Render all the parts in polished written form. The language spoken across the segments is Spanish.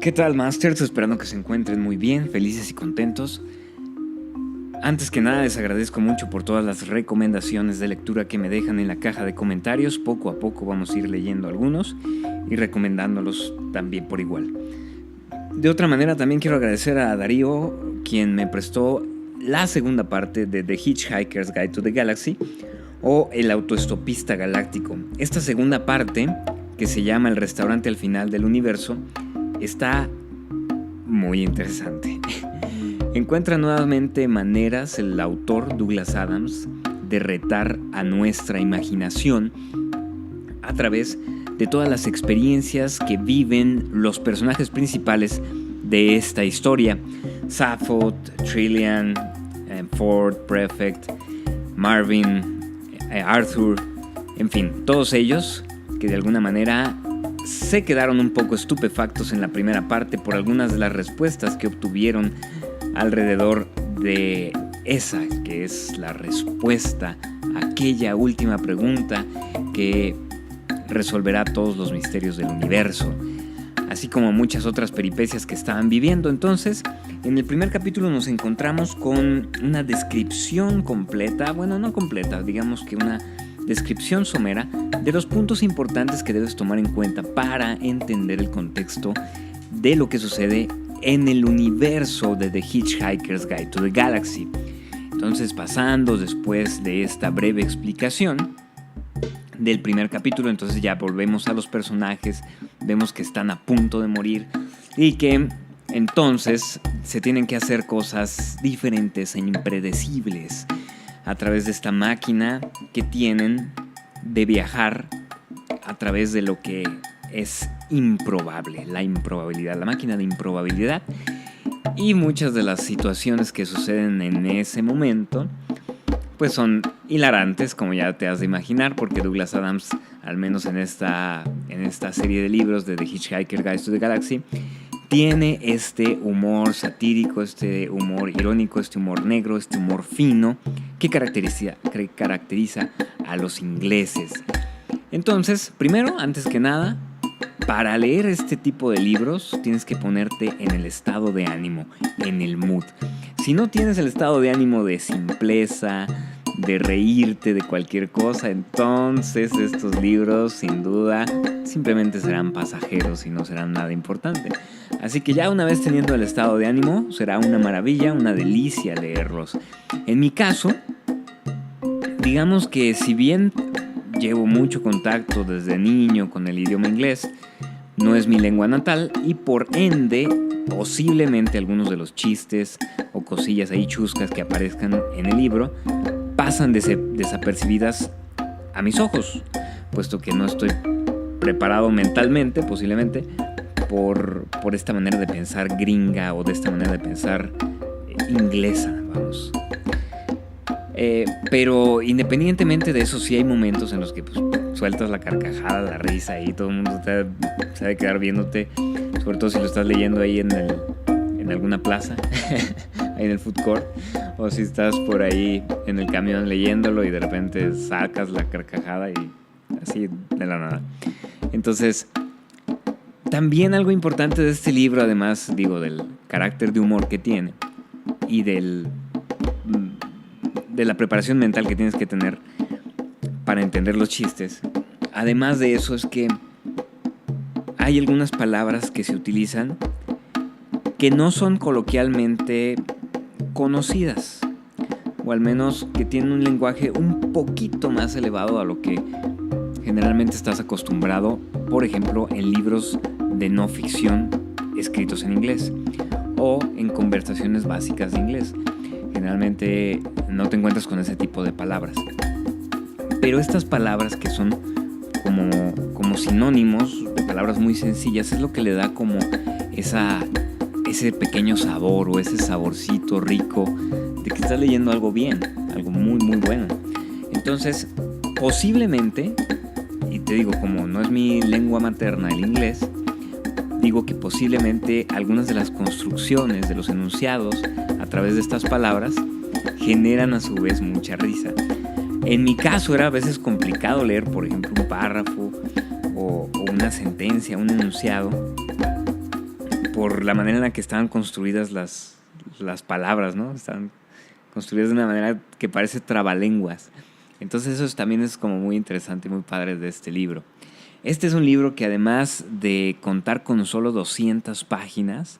¿Qué tal, Masters? Esperando que se encuentren muy bien, felices y contentos. Antes que nada, les agradezco mucho por todas las recomendaciones de lectura que me dejan en la caja de comentarios. Poco a poco vamos a ir leyendo algunos y recomendándolos también por igual. De otra manera, también quiero agradecer a Darío, quien me prestó la segunda parte de The Hitchhiker's Guide to the Galaxy o El autoestopista galáctico. Esta segunda parte, que se llama El restaurante al final del universo, está muy interesante. Encuentra nuevamente maneras el autor Douglas Adams de retar a nuestra imaginación a través de todas las experiencias que viven los personajes principales de esta historia. Sappho, Trillian, Ford, Prefect, Marvin, Arthur, en fin, todos ellos que de alguna manera se quedaron un poco estupefactos en la primera parte por algunas de las respuestas que obtuvieron alrededor de esa que es la respuesta a aquella última pregunta que resolverá todos los misterios del universo, así como muchas otras peripecias que estaban viviendo. Entonces, en el primer capítulo nos encontramos con una descripción completa, bueno, no completa, digamos que una descripción somera de los puntos importantes que debes tomar en cuenta para entender el contexto de lo que sucede en el universo de The Hitchhiker's Guide to the Galaxy. Entonces, pasando después de esta breve explicación del primer capítulo, entonces ya volvemos a los personajes, vemos que están a punto de morir y que entonces se tienen que hacer cosas diferentes e impredecibles a través de esta máquina que tienen de viajar a través de lo que es improbable, la improbabilidad, la máquina de improbabilidad. Y muchas de las situaciones que suceden en ese momento pues son hilarantes, como ya te has de imaginar, porque Douglas Adams, al menos en esta serie de libros de The Hitchhiker's Guide to the Galaxy, tiene este humor satírico, este humor irónico, este humor negro, este humor fino que caracteriza a los ingleses. Entonces, primero, antes que nada, para leer este tipo de libros tienes que ponerte en el estado de ánimo, en el mood. Si no tienes el estado de ánimo de simpleza, de reírte de cualquier cosa, entonces estos libros sin duda simplemente serán pasajeros y no serán nada importante. Así que ya una vez teniendo el estado de ánimo, será una maravilla, una delicia leerlos. En mi caso, digamos que si bien llevo mucho contacto desde niño con el idioma inglés, no es mi lengua natal y por ende posiblemente algunos de los chistes o cosillas ahí chuscas que aparezcan en el libro pasan desapercibidas a mis ojos, puesto que no estoy preparado mentalmente posiblemente por esta manera de pensar gringa o de esta manera de pensar inglesa, vamos. Pero independientemente de eso, sí hay momentos en los que pues, sueltas la carcajada, la risa y todo el mundo se ha de quedar viéndote, sobre todo si lo estás leyendo ahí en alguna plaza, ahí en el food court, o si estás por ahí en el camión leyéndolo y de repente sacas la carcajada y así de la nada. Entonces, también algo importante de este libro, además digo del carácter de humor que tiene y de la preparación mental que tienes que tener para entender los chistes, además de eso es que hay algunas palabras que se utilizan que no son coloquialmente conocidas, o al menos que tienen un lenguaje un poquito más elevado a lo que generalmente estás acostumbrado, por ejemplo, en libros de no ficción escritos en inglés o en conversaciones básicas de inglés. Generalmente no te encuentras con ese tipo de palabras. Pero estas palabras que son como sinónimos de palabras muy sencillas es lo que le da como ese pequeño sabor o ese saborcito rico de que estás leyendo algo bien, algo muy muy bueno. Entonces, posiblemente, y te digo, como no es mi lengua materna el inglés, digo que posiblemente algunas de las construcciones de los enunciados a través de estas palabras generan a su vez mucha risa. En mi caso era a veces complicado leer, por ejemplo, un párrafo o una sentencia, un enunciado, por la manera en la que estaban construidas las palabras, ¿no? Estaban construidas de una manera que parece trabalenguas. Entonces eso también es como muy interesante y muy padre de este libro. Este es un libro que, además de contar con solo 200 páginas,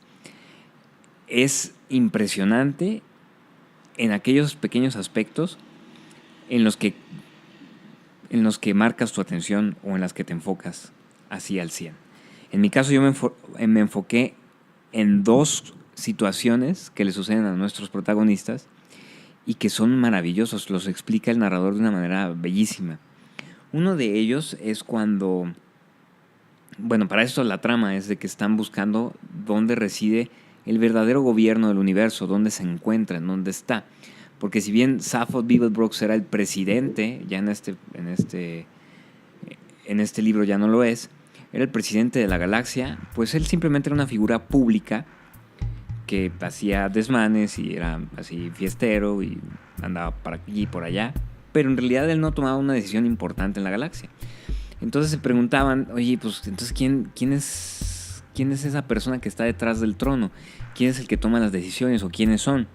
es impresionante en aquellos pequeños aspectos en los que marcas tu atención o en las que te enfocas así al 100. En mi caso yo me enfoqué en 2 situaciones que le suceden a nuestros protagonistas y que son maravillosos. Los explica el narrador de una manera bellísima. Uno de ellos es cuando... Bueno, para esto la trama es de que están buscando dónde reside el verdadero gobierno del universo, dónde se encuentra, en dónde está. Porque si bien Zaphod Beeblebrox era el presidente, ya en este libro ya no lo es, era el presidente de la galaxia, pues él simplemente era una figura pública que hacía desmanes y era así fiestero y andaba para aquí y por allá, pero en realidad él no tomaba una decisión importante en la galaxia. Entonces se preguntaban, oye, pues entonces ¿quién es esa persona que está detrás del trono? ¿Quién es el que toma las decisiones o quiénes son?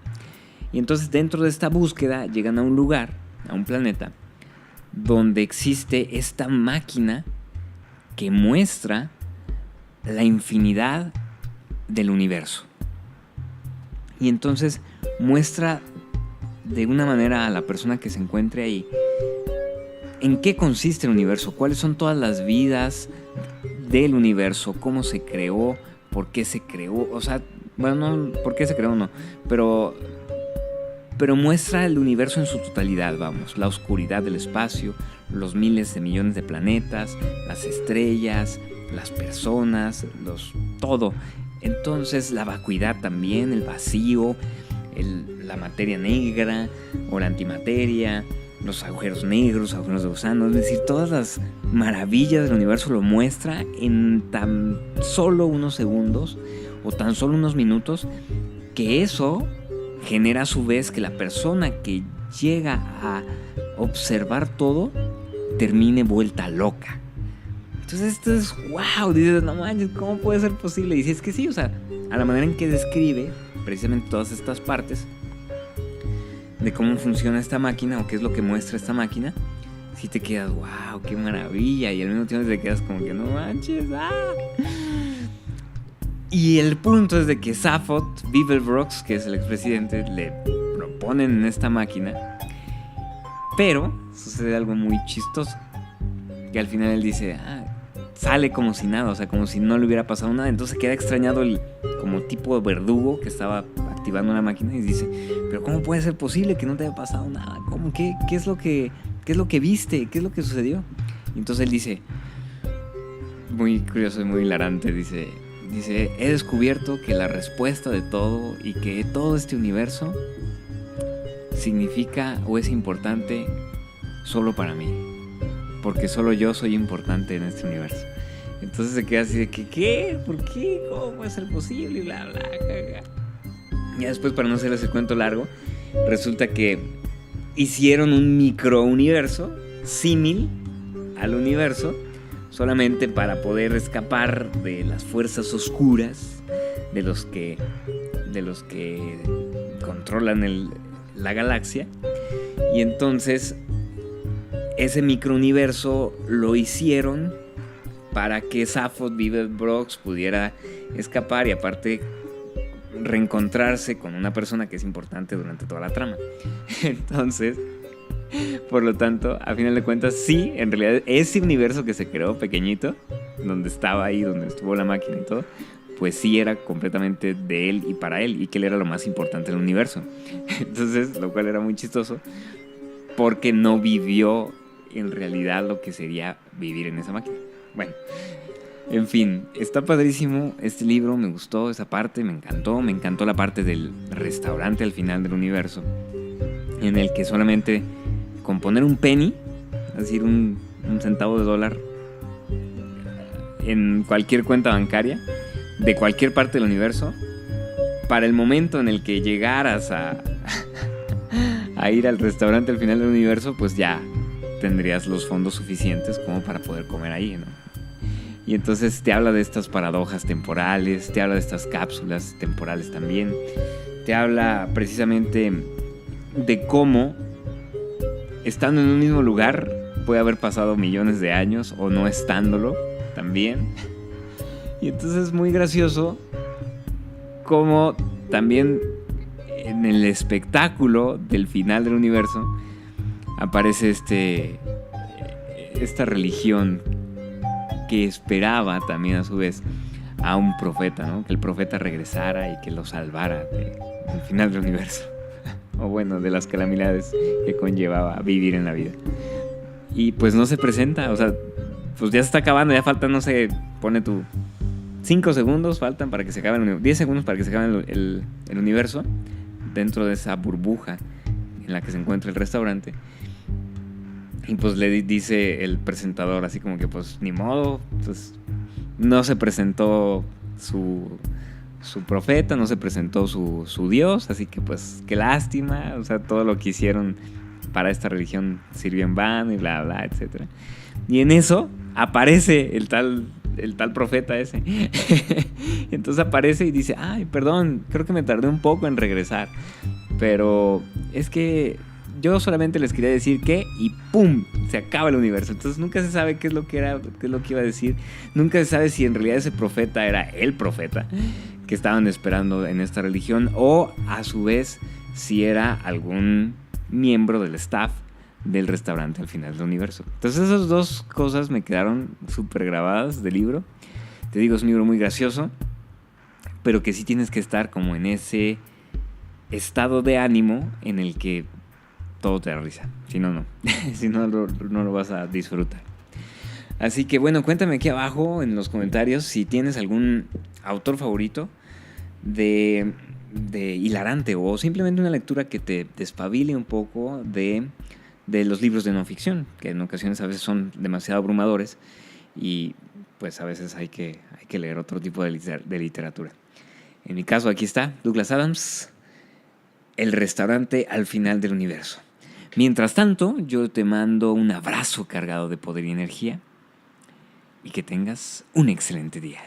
Y entonces dentro de esta búsqueda llegan a un lugar, a un planeta, donde existe esta máquina que muestra la infinidad del universo. Y entonces muestra de una manera a la persona que se encuentre ahí en qué consiste el universo, cuáles son todas las vidas del universo, cómo se creó, por qué se creó, o sea, bueno, no, por qué se creó no, pero muestra el universo en su totalidad, vamos, la oscuridad del espacio, los miles de millones de planetas, las estrellas, las personas, todo. Entonces la vacuidad también, el vacío, la materia negra o la antimateria, los agujeros negros, agujeros de gusano, es decir, todas las maravillas del universo lo muestra en tan solo unos segundos o tan solo unos minutos, que eso genera a su vez que la persona que llega a observar todo termine vuelta loca. Entonces esto es wow, dices, no manches, ¿cómo puede ser posible? Y dices que sí, o sea, a la manera en que describe precisamente todas estas partes de cómo funciona esta máquina o qué es lo que muestra esta máquina, si te quedas, wow, qué maravilla, y al mismo tiempo te quedas como que no manches, Y el punto es de que Zaphod Beeblebrox, que es el expresidente, le proponen en esta máquina, pero sucede algo muy chistoso, que al final él dice, sale como si nada, o sea, como si no le hubiera pasado nada. Entonces queda extrañado el como tipo de verdugo que estaba activando la máquina y dice, pero ¿cómo puede ser posible que no te haya pasado nada? ¿Cómo? ¿Qué es lo que viste? ¿Qué es lo que sucedió? Y entonces él dice, muy curioso y muy hilarante, dice, he descubierto que la respuesta de todo y que todo este universo significa o es importante solo para mí, porque solo yo soy importante en este universo. Entonces se queda así de que, ¿qué? ¿Por qué? ¿Cómo puede ser posible? Y bla, bla, jaja. Ya después, para no hacerles el cuento largo, resulta que hicieron un microuniverso símil al universo, solamente para poder escapar de las fuerzas oscuras de los que controlan la galaxia. Y entonces ese microuniverso lo hicieron para que Zaphod Beeblebrox pudiera escapar y aparte reencontrarse con una persona que es importante durante toda la trama. Entonces, por lo tanto, a final de cuentas, sí, en realidad ese universo que se creó pequeñito, donde estaba ahí, donde estuvo la máquina y todo, pues sí era completamente de él y para él, y que él era lo más importante del universo. Entonces, lo cual era muy chistoso, porque no vivió en realidad lo que sería vivir en esa máquina. Bueno, en fin, está padrísimo este libro, me gustó esa parte, me encantó la parte del restaurante al final del universo, en el que solamente con poner un penny, es decir, un centavo de dólar en cualquier cuenta bancaria de cualquier parte del universo, para el momento en el que llegaras a ir al restaurante al final del universo, pues ya tendrías los fondos suficientes como para poder comer ahí, ¿no? Y entonces te habla de estas paradojas temporales, te habla de estas cápsulas temporales también, te habla precisamente de cómo, estando en un mismo lugar, puede haber pasado millones de años o no estándolo también. Y entonces es muy gracioso cómo también en el espectáculo del final del universo aparece esta religión que esperaba también a su vez a un profeta, ¿no? Que el profeta regresara y que lo salvara del final del universo. O bueno, de las calamidades que conllevaba vivir en la vida. Y pues no se presenta, o sea, pues ya se está acabando, ya faltan, no sé, pone tú 5 segundos faltan para que se acabe el universo, 10 segundos para que se acabe el universo dentro de esa burbuja en la que se encuentra el restaurante. Y pues le dice el presentador así como que pues ni modo, pues no se presentó su profeta, no se presentó su Dios, así que pues qué lástima, o sea, todo lo que hicieron para esta religión sirvió en vano y bla bla, etcétera. Y en eso aparece el tal profeta ese. Entonces aparece y dice, ay, perdón, creo que me tardé un poco en regresar, pero es que yo solamente les quería decir que, y ¡pum!, se acaba el universo. Entonces nunca se sabe qué es lo que iba a decir. Nunca se sabe si en realidad ese profeta era el profeta que estaban esperando en esta religión, o a su vez si era algún miembro del staff del restaurante al final del universo. Entonces esas dos cosas me quedaron súper grabadas del libro. Te digo, es un libro muy gracioso, pero que sí tienes que estar como en ese estado de ánimo en el que todo te da risa. Si no, no. Si no, no lo vas a disfrutar. Así que bueno, cuéntame aquí abajo en los comentarios si tienes algún autor favorito de hilarante, o simplemente una lectura que te despabile un poco de los libros de no ficción, que en ocasiones a veces son demasiado abrumadores y pues a veces hay que leer otro tipo de literatura. En mi caso aquí está Douglas Adams, El restaurante al final del universo. Mientras tanto, yo te mando un abrazo cargado de poder y energía y que tengas un excelente día.